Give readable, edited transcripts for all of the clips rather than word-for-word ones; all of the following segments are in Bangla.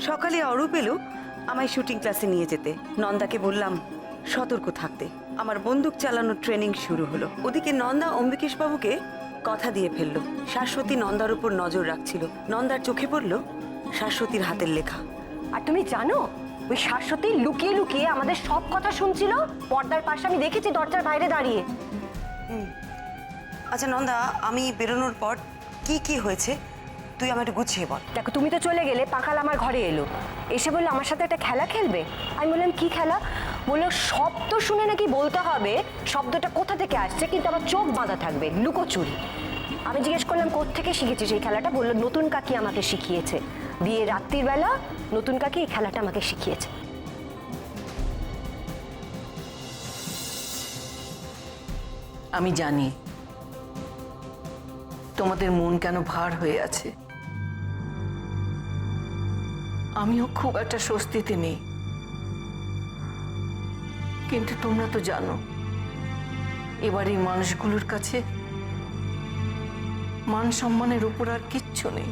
সকালে অরূপ এলো আমায় শুটিং ক্লাসে নিয়ে যেতে। নন্দাকে বললাম সতর্ক থাকতে। আমার বন্দুক চালানোর ট্রেনিং শুরু হলো। ওদিকে নন্দা অম্বিকেশ বাবুকে কথা দিয়ে ফেললো। শাশ্বতী নন্দার উপর নজর রাখছিল। নন্দার চোখে পড়লো শাশ্বতীর হাতের লেখা। আর তুমি জানো ওই শাশ্বতী লুকিয়ে লুকিয়ে আমাদের সব কথা শুনছিল পর্দার পাশে। আমি দেখেছি দরজার বাইরে দাঁড়িয়ে। আচ্ছা নন্দা, আমি বেরোনোর পর কি কি হয়েছে তুই আমার একটু গুছিয়ে বল। দেখো তুমি তো চলে গেলে, পাকাল আমার ঘরে এলো, এসে বললো আমার সাথে একটা খেলা খেলবে। আমি বললাম কি খেলা? বললো শব্দ শুনে নাকি বলতে হবে শব্দটা কোথা থেকে আসছে, কিন্তু আমার চোখ বাঁধা থাকবে, লুকোচুরি। আমি জিজ্ঞেস করলাম কোত্থেকে শিখেছিস এই খেলাটা? বললো নতুন কাকি আমাকে শিখিয়েছে। দিয়ে রাত্রির বেলা নতুন কাকি এই খেলাটা আমাকে শিখিয়েছে। আমি জানি তোমাদের মন কেন ভার হয়ে আছে। আমিও খুব একটা স্বস্তিতে নেই, কিন্তু তোমরা তো জানো এবার এই মানুষগুলোর কাছে মান সম্মানের উপর আর কিচ্ছু নেই।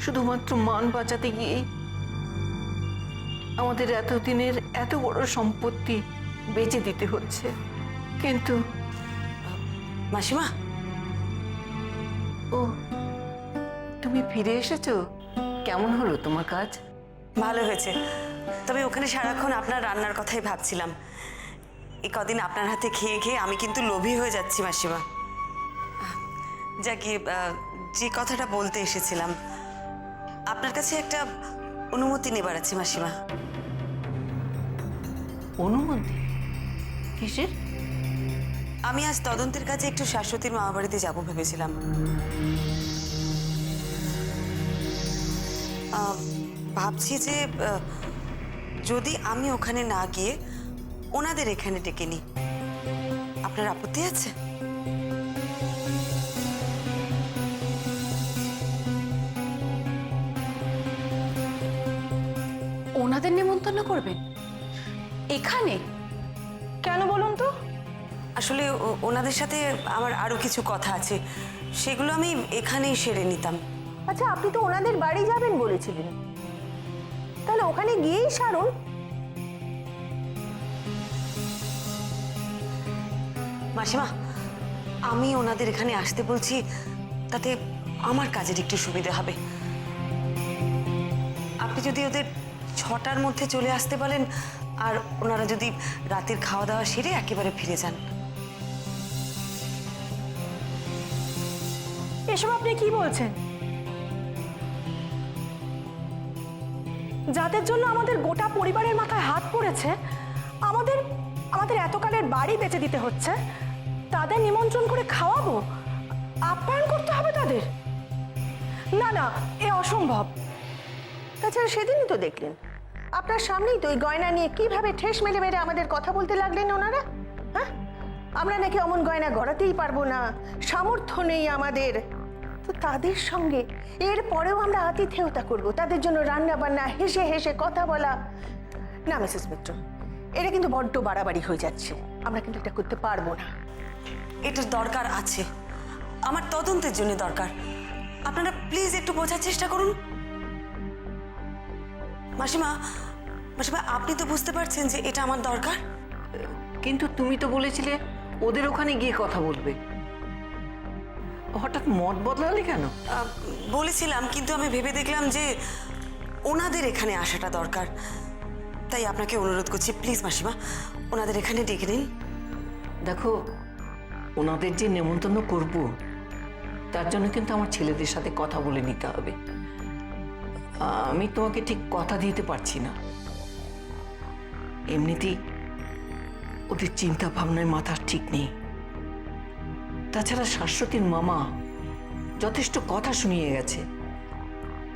শুধুমাত্র মান বাঁচাতে গিয়েই আমাদের এতদিনের এত বড় সম্পত্তি বেচে দিতে হচ্ছে। কিন্তু মাসিমা, ও তুমি ফিরে এসেছো? কেমন হলো তোমার কাজ? ভালো হয়েছে, তবে ওখানে সারাক্ষণ আপনার রান্নার কথাই ভাবছিলাম। এই কদিন আপনার হাতে খেয়ে খেয়ে আমি কিন্তু লোভী হয়ে যাচ্ছি মাসিমা। যাকে যে কথাটা বলতে এসেছিলাম, আপনার কাছে একটা অনুমতি নেবার আছে মাসিমা। অনুমতি? কিসের? আমি আজ তদন্তের কাছে একটু শাশ্বতীর মামা বাড়িতে যাবো ভেবেছিলাম। ভাবছি যে যদি আমি ওখানে না গিয়ে ওনাদের এখানে ডেকে নিই, আপনার আপত্তি আছে? ওনাদের নেমন্তন্ন করবেন এখানে? কেন বলুন তো? আসলে ওনাদের সাথে আমার আরো কিছু কথা আছে, সেগুলো আমি এখানেই সেরে নিতাম। আচ্ছা, আপনি তো ওনাদের বাড়ি যাবেন বলেছিলেন, তাহলে ওখানে গিয়েই সারুন। মাসিমা, আমি ওনাদের এখানে আসতে বলছি, তাতে আমার কাজের একটু সুবিধা হবে। আপনি যদি ওদের 6টার মধ্যে চলে আসতে বলেন, আর ওনারা যদি রাতের খাওয়া দাওয়া সেরে একেবারে ফিরে যান। এসব আপনি কি বলছেন? যাদের জন্য আমাদের গোটা পরিবারের মাথায় হাত পড়েছে, আমাদের আমাদের এতকালের বাড়ি বেচে দিতে হচ্ছে, তাদের নিমন্ত্রণ করে খাওয়াবো, আপ্যায়ন করতে হবে তাদের? না না, এ অসম্ভব। তাছাড়া সেদিনই তো দেখলেন, আপনার সামনেই তো ওই গয়না নিয়ে কিভাবে ঠেস মেরে মেরে আমাদের কথা বলতে লাগলেন ওনারা। হ্যাঁ, আমরা নাকি অমন গয়না গড়াতেই পারবো না, সামর্থ্য নেই আমাদের। তো তাদের সঙ্গে এর পরেও আমরা আতিথেয়তা করব, তাদের জন্য রান্না বান্না, হেসে হেসে কথা বলা? না মিসেস মিত্র, এটা কিন্তু বড্ড বাড়াবাড়ি হয়ে যাচ্ছে। আমরা কিন্তু এটা করতে পারবো না। এটার দরকার আছে, আমার তদন্তের জন্য দরকার। আপনারা প্লিজ একটু বোঝার চেষ্টা করুন। মাসিমা, মাসিমা, আপনি তো বুঝতে পারছেন যে এটা আমার দরকার। কিন্তু তুমি তো বলেছিলে ওদের ওখানে গিয়ে কথা বলবে, হঠাৎ মত বদলালে কেন? বলেছিলাম, কিন্তু আমি ভেবে দেখলাম যে ওনাদের এখানে আসাটা দরকার, তাই আপনাকে অনুরোধ করছি প্লিজ মাসিমা, ওনাদের এখানে ডেকে নিন। দেখো, ওনাদের যে নেমন্তন্ন করব তার জন্য কিন্তু আমার ছেলেদের সাথে কথা বলে নিতে হবে। আমি তোমাকে ঠিক কথা দিতে পারছি না। এমনিতেই ওদের চিন্তা ভাবনায় মাথা ঠিক নেই। তাছাড়া শাশ্বতীর মামা যথেষ্ট কথা শুনিয়ে গেছে,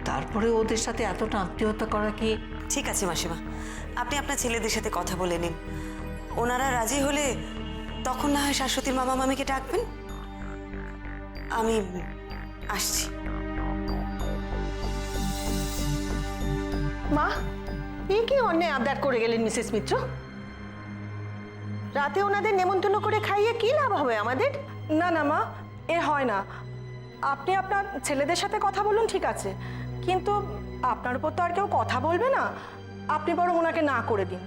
তারপরে ওদের সাথে এতটা আত্মীয়তা করা কি ঠিক আছে মাসিমা, আপনি আপনার ছেলেদের সাথে কথা বলে নিন। ওনারা রাজি হলে তখন না হয় শাশ্বতীর মামা মামিকে ডাকবেন। আমি আসছি। মা, এ কি অন্যায় আবদার করে গেলেন মিসেস মিত্র? রাতে ওনাদের নেমন্তন্ন করে খাইয়ে কি লাভ হবে আমাদের? না না মা, এ হয় না। আপনি আপনার ছেলেদের সাথে কথা বলুন, ঠিক আছে, কিন্তু আপনার উপর তো আর কেউ কথা বলবে না। আপনি বরং ওনাকে না করে দিন।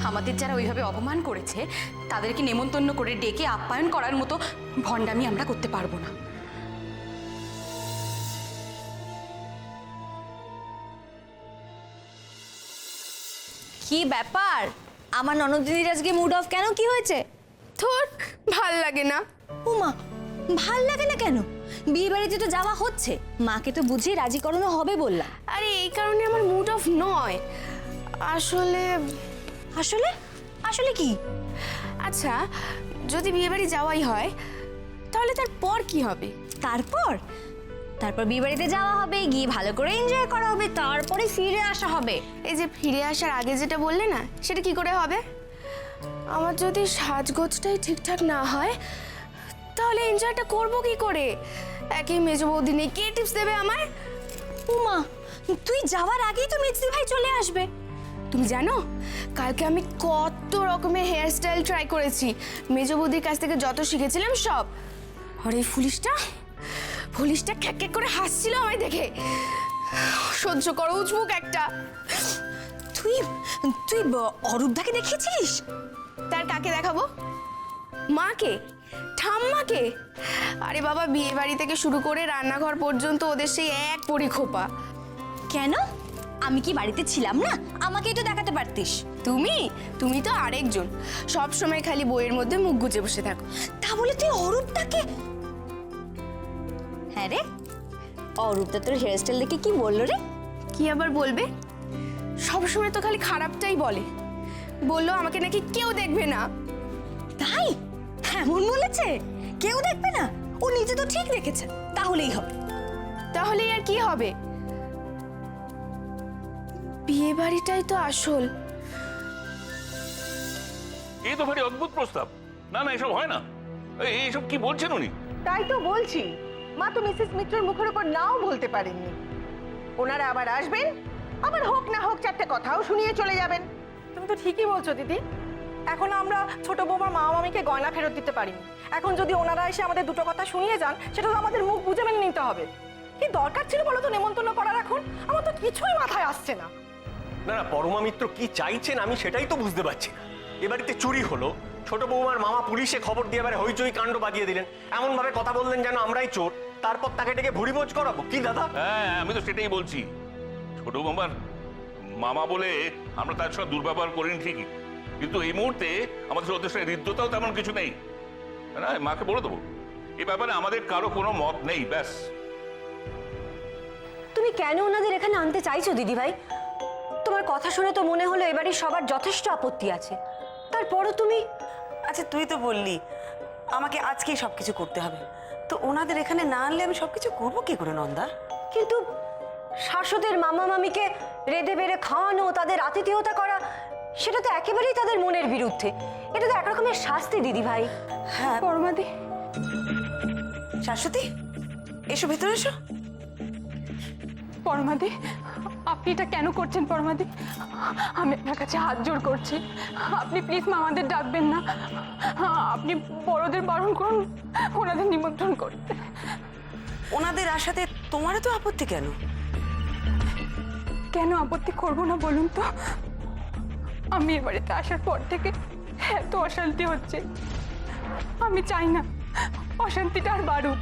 আমাদের যারা ওইভাবে অপমান করেছে তাদেরকে নেমন্তন্ন করে ডেকে আপ্যায়ন করার মতো ভণ্ডামি আমরা করতে পারবো না। কি ব্যাপার, আমার ননদিনীর আজকে মুড অফ কেন? কি হয়েছে? তোর ভাল লাগে না? উমা, ভাল লাগে না কেন? বিয়ে বাড়িতে তো যাওয়া হচ্ছে, মাকে তো বুঝিয়ে রাজি করানো হবে বললাম। আরে এই কারণে আমার মুড অফ নয়, আসলে আসলে আসলে কি? আচ্ছা, যদি বিয়ে বাড়ি যাওয়াই হয় তাহলে তারপর কি হবে? তারপর তারপর বিয়ে বাড়িতে যাওয়া হবে, গিয়ে ভালো করে এনজয় করা হবে, তারপরে ফিরে আসা হবে। এই যে ফিরে আসার আগে যেটা বললে না, সেটা কি করে হবে? আমার যদি সাজগোজটাই ঠিকঠাক না হয় তাহলে এনজয়টা করবো কি করে? একই মেজ বৌদি নেই, কে টিপস দেবে আমায়? উমা, তুই যাওয়ার আগেই তো মেজদি ভাই চলে আসবে। তুমি জানো কালকে আমি কত রকমের হেয়ার স্টাইল ট্রাই করেছি, মেজ বৌদির কাছ থেকে যত শিখেছিলাম সব। আর এই পুলিশটা খ্যাক খ্যাক করে হাসছিল আমায় দেখে। সহ্য করো উজবুক একটা। তুই তুই অরূপদাকে দেখিয়েছিস? তার কাকে দেখাবো? মাকে? ঠাম্মাকে? আরে বাবা, বিয়ে বাড়ি থেকে শুরু করে রান্নাঘর পর্যন্ত ওদের সেই এক পরিখোপা। কেন? আমি কি বাড়িতে ছিলাম না? আমাকেই তো দেখাতে পারতিস। তুমি তো আরেকজন, সব সময় খালি বইয়ের মধ্যে মুখ গুজে বসে থাকো। তা বলে তুই অরূপদাকে? হ্যাঁ রে, অরূপদা তোর হেয়ার স্টাইল দেখে কি বললো রে? কি আবার বলবে? সব সময় তো খালি খারাপটাই বলে। বললো আমাকে নাকি কেউ দেখবে না। তাই? এমন বলেছে? কেউ দেখবে না? ও নিজে তো ঠিক দেখেছে, তাহলেই হবে। তাহলে আর কি হবে? বিয়ে বাড়িটাই তো আসল। এই তো ভারী অদ্ভুত প্রস্তাব। না না, এসব হয় না। এইসব কি বলছেন উনি? তাই তো বলছি, মা তো মিসেস মিত্রর মুখের উপর নাও বলতে পারেননি। ওনারা আবার আসবেন, আবার হোক না হোক চারটে কথাও শুনিয়ে চলে যাবেন। তুমি তো ঠিকই বলছো দিদি। এখন আমরা ছোট বৌমার মা মামিকে গয়না ফেরত দিতে পারিনি। এখন যদি ওনারা এসে আমাদের দুটো কথা শুনিয়ে যান, সেটা তো আমাদের মুখ বুঝে মেনে নিতে হবে। কি দরকার ছিল বলো তো নেমন্তন্ন করার? এখন আমার তো কিছুই মাথায় আসছে না। না না, পরমা মিত্র কি চাইছেন আমি সেটাই তো বুঝতে পারছি না। এ বাড়িতে চুরি হলো, ছোট বৌমার মামা পুলিশে খবর দিয়ে এবারে হইচই কাণ্ড বাজিয়ে দিলেন, এমন ভাবে কথা বললেন যেন আমরাই চোর, তারপর তাকে ডেকে ভুড়িভোজ করাবো? কি দাদা? হ্যাঁ, আমি তো সেটাই বলছি। ছোট মামার মামা বলে আমরা তার সঙ্গে দুর্ব্যবহার করিনি ঠিকই, কিন্তু এই মুহূর্তে আমাদের ওদের সঙ্গে হৃদ্যতাও তেমন কিছু নেই। না, মাকে বলে দেবো এই ব্যাপারে আমাদের কারো কোনো মত নেই, ব্যাস। তুমি কেন ওনাদের এখানে আনতে চাইছো দিদি ভাই? তোমার কথা শুনে তো মনে হলো এবারে সবার যথেষ্ট আপত্তি আছে, তারপরও তুমি। আচ্ছা, তুই তো বললি আমাকে আজকেই সবকিছু করতে হবে, তো ওনাদের এখানে না আনলে আমি সবকিছু করবো কি করে নন্দা? কিন্তু শাশুদের মামা মামিকে রেঁধে বেড়ে খাওয়ানো, তাদের আতিথেয়তা করা, সেটা তো একেবারেই তাদের মনের বিরুদ্ধে। এটা তো একরকমের শাস্তি দিদি ভাই। হ্যাঁ পরমাদি, শাশ্বতী, এসো ভেতরে এসো। পরমাদি, আপনি এটা কেন করছেন? পরমাদি, আমি আপনার কাছে হাত জোড় করছি, আপনি প্লিজ মামাদের ডাকবেন না। আপনি বড়দের বারণ করুন ওনাদের নিমন্ত্রণ করতে। ওনাদের আসাতে তোমারও তো আপত্তি কেন? কেন আপত্তি করবো না বলুন তো? আমি এ বাড়িতে আসার পর থেকে এত অশান্তি হচ্ছে, আমি চাই না অশান্তিটা আর বাড়ুক।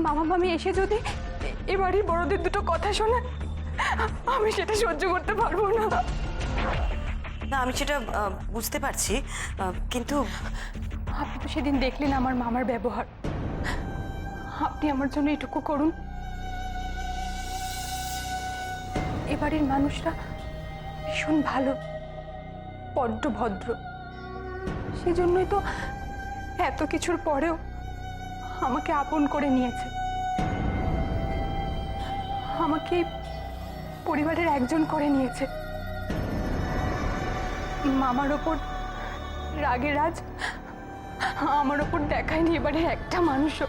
মামা মামি এসে যদি এ বাড়ির বড়দের দুটো কথা শোনে, আমি সেটা সহ্য করতে পারবো না। না, আমি সেটা বুঝতে পারছি, কিন্তু আপনি তো সেদিন দেখলেন আমার মামার ব্যবহার, আপনি আমার জন্য এটুকু করুন। এ বাড়ির মানুষরা ভীষণ ভালো, বড্ড ভদ্র, সেজন্যই তো এত কিছুর পরেও আমাকে আপন করে নিয়েছে, আমাকে পরিবারের একজন করে নিয়েছে। মামার ওপর রাগে রাজ আমার ওপর দেখায়নি এবারে একটা মানুষও।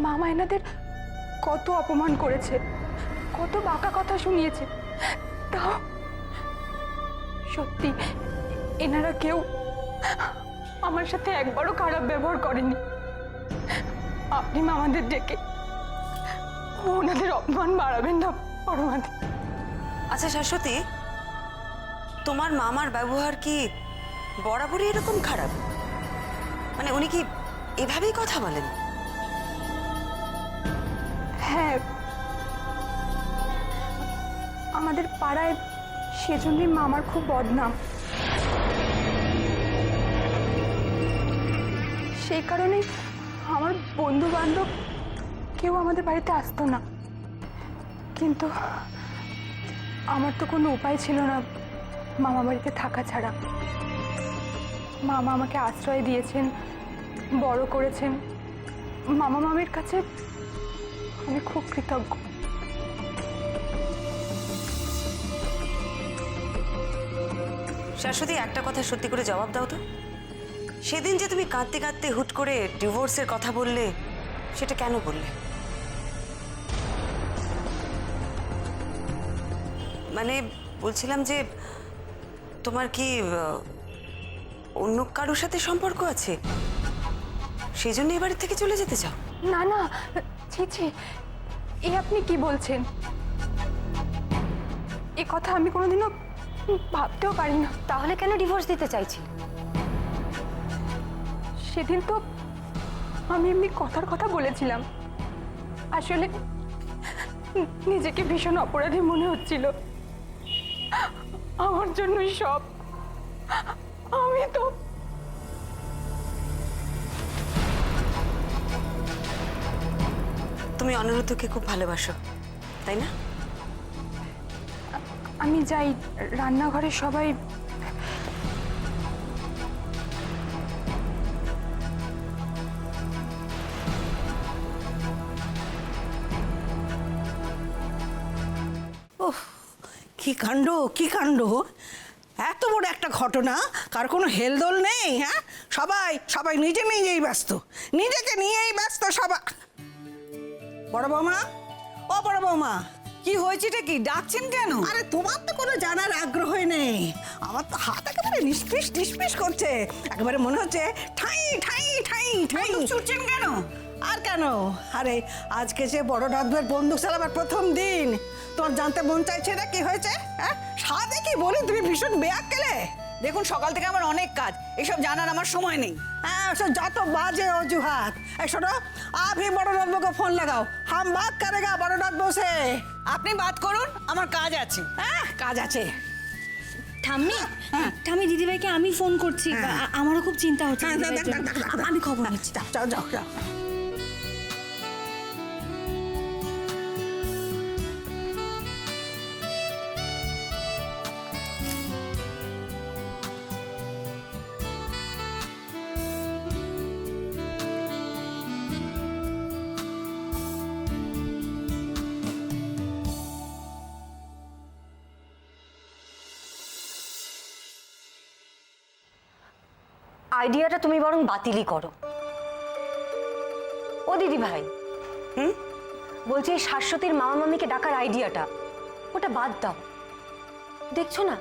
মামা এনাদের কত অপমান করেছে, কত বাঁকা কথা শুনিয়েছে, তাও সত্যি এনারা কেউ আমার সাথে একবারও খারাপ ব্যবহার করেনি। আপনি মামাদের ডেকে ওনাদের অপমান বাড়াবেন না পরমাদি। আচ্ছা শাশ্বতী, তোমার মামার ব্যবহার কি বরাবরই এরকম খারাপ? মানে উনি কি এভাবেই কথা বলেন? হ্যাঁ, আমাদের পাড়ায় সেজন্যই মামার খুব বদনাম। সেই কারণেই আমার বন্ধু বান্ধব কেউ আমাদের বাড়িতে আসতো না। কিন্তু আমার তো কোনো উপায় ছিল না মামা বাড়িতে থাকা ছাড়া। মামা আমাকে আশ্রয় দিয়েছেন, বড় করেছেন। মামা মামির কাছে আমি খুব কৃতজ্ঞ। শাশ্বতী, একটা কথা সত্যি করে জবাব দাও তো, সেদিন যে তুমি কাঁদতে কাঁদতে হুট করে ডিভোর্সের কথা বললে, সেটা কেন বললে? মানে বলছিলাম যে তোমার কি অন্য কারোর সাথে সম্পর্ক আছে, সেই জন্য এ বাড়ি থেকে চলে যেতে চাও? না না, ছি ছি, এই আপনি কি বলছেন? এ কথা আমি কোনোদিনও ভাবতেও পারি না। তাহলে কেন ডিভোর্স দিতে চাইছি? সেদিন তো আমি এমনি কথার কথা বলেছিলাম। আসলে নিজেকে ভীষণ অপরাধী মনে হচ্ছিল। আমার জন্যই সব। আমি তো তুমি অনিরুদ্ধকে খুব ভালোবাসো, তাই না? আমি যাই, রান্নাঘরে সবাই ওহ, কি কাণ্ড, কি কাণ্ড! এত বড় একটা ঘটনা, কার কোনো হেলদোল নেই। হ্যাঁ, সবাই সবাই নিজে নিজেই ব্যস্ত, নিজেকে নিয়েই ব্যস্ত সবাই। বড় বৌমা, ও বড় বৌমা, কি হয়েছেটা কি? ডাকছেন কেন? আরে তোমার তো কোনো জানার আগ্রহই নেই। আমার তো হাত একেবারে নিষ্পিস নিষ্পিস করছে, একেবারে মনে হচ্ছে ঠাই ঠাই ঠাই ঠাই। ছুটছেন কেন? আর কেন, আরে আজকে যে বড় ডাকবের বন্দুক চালাবার প্রথম দিন, তোমার জানতে মন চাইছে না কি হয়েছে? হ্যাঁ, সাদে কি বলি, তুমি ভীষণ বেয়াক্কেলে। দেখুন, সকাল থেকে আমার অনেক কাজ, এসব জানার আমার সময় নেই। হ্যাঁ, সব যত বাজে অজুহাত। এই শোনো, আভি বড় ডাকবো ফোন লাগাও, হাম বাত করেগা বড় ডাকবো সে। আপনি বাদ করুন, আমার কাজ আছে। হ্যাঁ, কাজ আছে। ঠাম্মি, ঠাম্মি দিদিভাইকে আমি ফোন করছি। আমারও খুব চিন্তা হচ্ছে হ্যাঁ, দিদিভাইয়ের জন্য। আমি খবর নিচ্ছি। যাও যাও যাও যাও। আইডিয়াটা তুমি বরং বাতিলই করো। ও দিদি ভাই, বলছি এই শাশ্বতীর মামা মামিকে ডাকার আইডিয়াটা, ওটা বাদ দাও। দেখছো না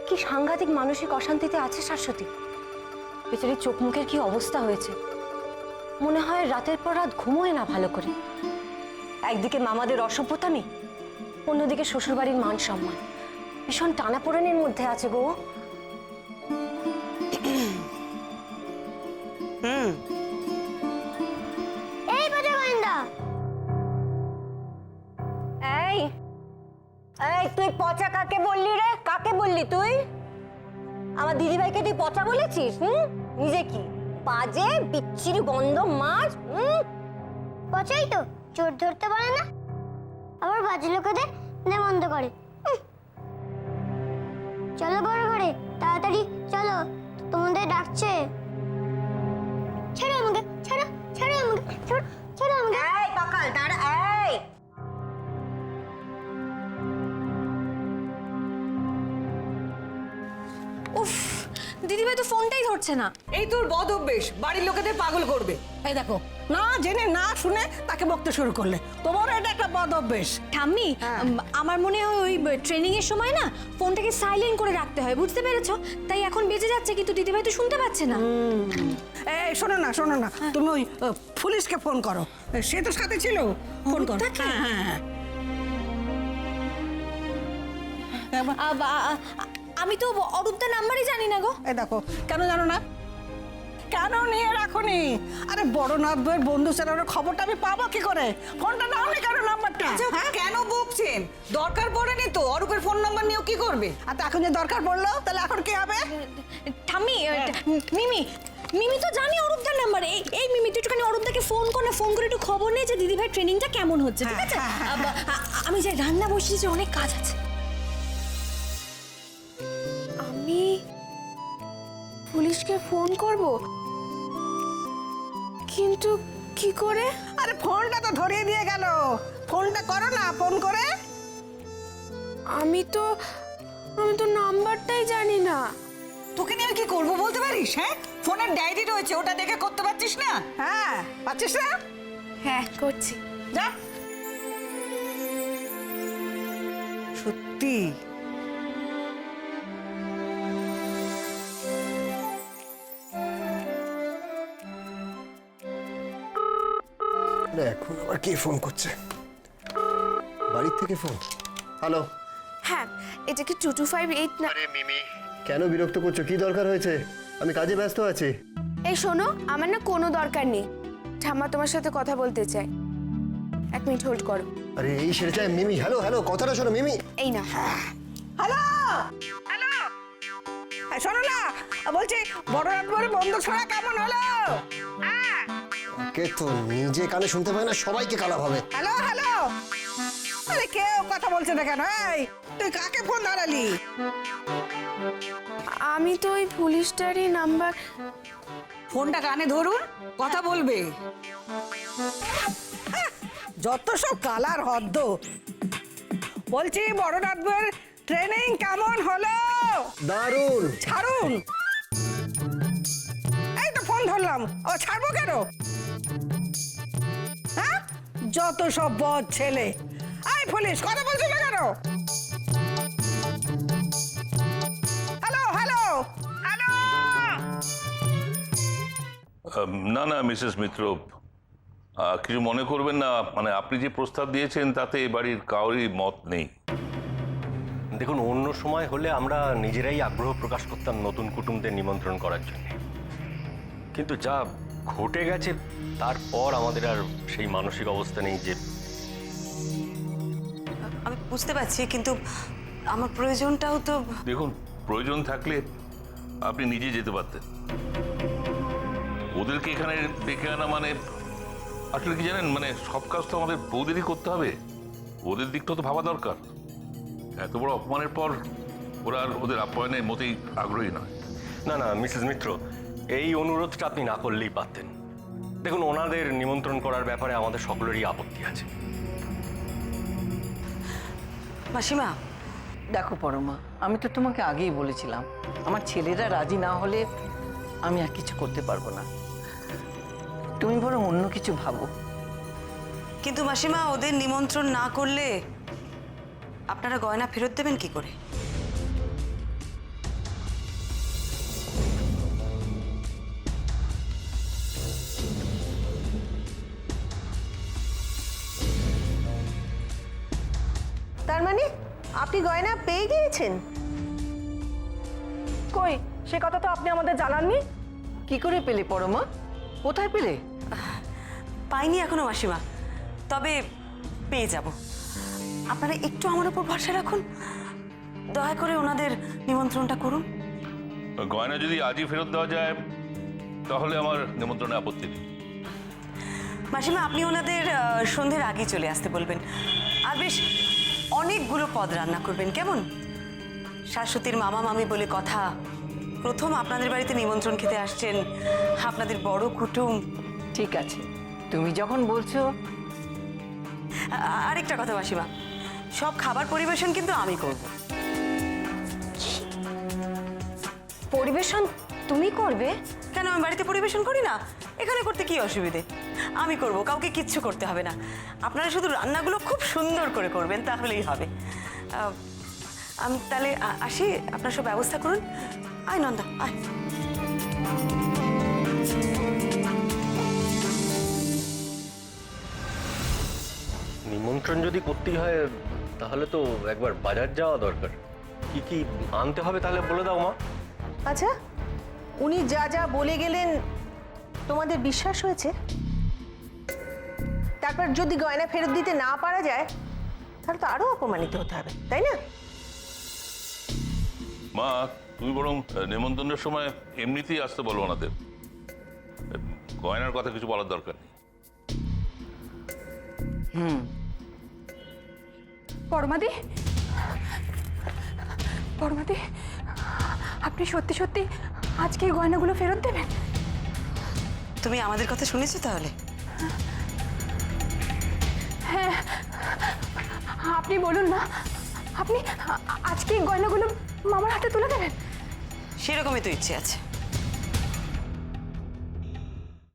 কি সাংঘাতিক মানসিক অশান্তিতে আছে শাশ্বতী। বেচারি চোখ মুখের কি অবস্থা হয়েছে, মনে হয় রাতের পর রাত ঘুমোয় না ভালো করে। একদিকে মামাদের অসভ্যতামি, অন্যদিকে শ্বশুরবাড়ির মান সম্মান, ভীষণ টানাপোড়েনের মধ্যে আছে গো। এই বাজা গোয়েন্দা, এই এই তুই পচা কাকে বললি রে? কাকে বললি তুই? আমার দিদিভাইকে তুই পচা বলেছিস? নিজে কি বাজে বিচ্ছিরি গন্ধ মাছ। পচাই তো, চোর ধরতে পারে না, আবার বাজে লোকেদের নেমন্ত করে। চলো বড় ঘরে, তাড়াতাড়ি চলো, তোমাদের ডাকছে। ছাড়ো আমাকে, ছাড়ো ছাড়ো আমাকে, ছাড়ো আমাকে। এই পাকাল দাঁড়া, এই উফ, দিদিভাই তো ফোনটাই ধরছে না। এই তোর বদ অভ্যেস, বাড়ির লোকেদের পাগল করবে। এই দেখো, না জেনে না শুনে তাকে বকতে শুরু করলে। তোমার এটা একটা বদ অভ্যেস। ঠাম্মি, আমার মনে হয় ওই ট্রেনিং এর সময় না ফোনটাকে সাইলেন্ট করে রাখতে হয়, বুঝতে পেরেছো? তাই এখন বেজে যাচ্ছে কিন্তু দিদিভাই তো শুনতে পাচ্ছে না। এই শোনো না শোনো না, তুমি ওই পুলিশকে ফোন করো, সে তো সাথে ছিল, ফোন করো। হ্যাঁ। আমি তো অরূপদার নাম্বারই জানি না গো। এই দেখো, কেন জানো না? কেন নিয়ে রাখোনি? আরে বড়নাথ বইয়ের বন্ধু চালানোর খবরটা আমি পাবো কি করে? ফোনটা নাও নি কেন, নাম্বারটা? কেন বকছেন? দরকার পড়েনি তো, অরূপের ফোন নাম্বার নিয়েও কি করবে? আর এখন যে দরকার পড়লো, তাহলে এখন কি হবে? ঠাম্মি, মিমি মিমি তো জানি অরূপদার নাম্বার। এই মিমি তুই একটুখানি অরূপদাকে ফোন কর না, ফোন করে একটু খবর নে যে দিদিভাই ট্রেনিংটা কেমন হচ্ছে, ঠিক আছে? আমি যাই, রান্না বসিয়েছি, অনেক কাজ আছে। আমি পুলিশকে ফোন করব, কিন্তু কি করে? আরে ফোনটা তো ধরিয়ে দিয়ে গেল, ফোনটা করো না, ফোন করে। আমি তো নাম্বারটাই জানি না। তোকে নিয়ে আমি কি করবো বলতে পারিস? হ্যাঁ, ফোনের ডায়েরি রয়েছে, ওটা দেখে করতে পারছিস না? হ্যাঁ, পাচ্ছিস না? হ্যাঁ, করছি। যা। সত্যি এখন আবার কে ফোন করছে? বাড়ির থেকে ফোন? হ্যালো। হ্যাঁ, এটা কি 2258 না? আরে মিমি, কেন বিরক্ত করছো? কি দরকার হয়েছে? আমি কাজে ব্যস্ত আছি। এই শোনো, আমার না কোনো দরকার নেই, ঠাম্মা তোমার সাথে কথা বলতে চাই। 1 মিনিট হোল্ড করো। আরে এই সেরে চাই মিমি। হ্যালো হ্যালো, কথাটা শোনো মিমি। এই না। হ্যালো হ্যালো, শোনো না, বলছি বড়নাথ বইয়ের বন্ধু ছাড়া কেমন হলো? হ্যাঁ, কে তো নিজে কানে শুনতে পায় না, সবাইকে কালা ভাবে। Hello hello. আরে কেউ কথা বলছে না কেন? এই তুই কাকে ফোন ধরালি? আমি তো ওই পুলিশটারই নাম্বার। ফোনটা কানে ধরুন, কথা বলবে। যত সব কালার হদ্দ। বলছি বড়নাথ বইয়ের ট্রেনিং কেমন হলো? দারুণ। ছাড়ুন। এই তো ফোন ধরলাম, ও ছাড়বো কেন? হ্যাঁ, যত সব বদ ছেলে। এই পুলিশ, কথা বলছো না কেন? Hello hello hello. না না মিসেস মিত্র, কিছু মনে করবেন না, মানে আপনি যে প্রস্তাব দিয়েছেন তাতে এ বাড়ির কারোরই মত নেই। দেখুন, অন্য সময় হলে আমরা নিজেরাই আগ্রহ প্রকাশ করতাম নতুন কুটুমদের নিমন্ত্রণ করার জন্য, কিন্তু যা ঘটে গেছে তারপর আমাদের আর সেই মানসিক অবস্থা নেই যে। আমি বুঝতে পারছি, কিন্তু আমার প্রয়োজনটাও তো। দেখুন, প্রয়োজন থাকলে আপনি নিজে যেতে পারতেন। ওদেরকে এখানে ডেকে আনা মানে আসলে কি জানেন, মানে সব কাজ তো আমাদের বৌদেরই করতে হবে, ওদের দিকটা তো ভাবা দরকার। এত বড় অপমানের পর ওরা আর ওদের আপ্যায়নে মতেই আগ্রহী নয়। না না মিসেস মিত্র, এই অনুরোধটা আপনি না করলেই পারতেন। দেখুন, ওনাদের নিমন্ত্রণ করার ব্যাপারে আমাদের সকলেরই আপত্তি আছে। মাসিমা, দেখো পরমা, আমি তো তোমাকে আগেই বলেছিলাম, আমার ছেলেরা রাজি না হলে আমি আর কিছু করতে পারবো না। তুমি বরং অন্য কিছু ভাবো। কিন্তু মাসিমা, ওদের নিমন্ত্রণ না করলে আপনারা গয়না ফেরত দেবেন কি করে? তার মানে আপনি গয়না পেয়ে গিয়েছেন? কই, সে কথা তো আপনি আমাদের জানাননি। কি করে পেলে পরমা? কোথায় পেলে? পাইনি এখনো মাসিমা, তবে পেয়ে যাব। আপনারা একটু আমার উপর ভরসা রাখুন, দয়া করে ওনাদের নিমন্ত্রণটা করুন। গয়না যদি আজই ফেরত দেওয়া যায় তাহলে আমার নিমন্ত্রণে আপত্তি নেই। মাসিমা, আপনি ওনাদের সন্ধ্যের আগেই চলে আসতে বলবেন, আর বেশ অনেকগুলো পদ রান্না করবেন, কেমন? শাশ্বতীর মামা মামি বলে কথা, প্রথম আপনাদের বাড়িতে নিমন্ত্রণ খেতে আসছেন, আপনাদের বড় কুটুম। ঠিক আছে, তুমি যখন বলছো। আরেকটা কথা মাসিমা, সব খাবার পরিবেশন কিন্তু আমি করব। পরিবেশন তুমি করবে? কেন আমি বাড়িতে পরিবেশন করি না? এখানে করতে কি অসুবিধে? আমি করব, কাউকে কিচ্ছু করতে হবে না। আপনারা শুধু রান্নাগুলো খুব সুন্দর করে করবেন, তাহলেই হবে। আমি তাহলে আসি, আপনার সব ব্যবস্থা করুন। আয় নন্দা, আয়। নিমন্ত্রণ যদি করতেই হয় তাহলে তো একবার বাজার যাওয়া দরকার। কি কি আনতে হবে তাহলে বলে দাও মা। আচ্ছা, উনি যা যা বলে গেলেন তোমাদের বিশ্বাস হয়েছে? তারপর যদি গয়না ফেরত দিতে না পারা যায় তাহলে তো আরো অপমানিত হতে হবে, তাই না? মা, তুমি বরং নেমন্তন্নের সময় এমনিতেই আসতে বলো ওনাদের। গয়নার কথা কিছু বলার দরকার নেই। পরমাদি, পরমাদি, আপনি সত্যি সত্যি আজকে এই গয়নাগুলো ফেরত দেবেন? তুমি আমাদের কথা শুনেছো তাহলে? হ্যাঁ, আপনি বলুন না, আপনি আজকে এই গয়নাগুলো মামার হাতে তুলে দেবেন? সেরকমই তো ইচ্ছে আছে।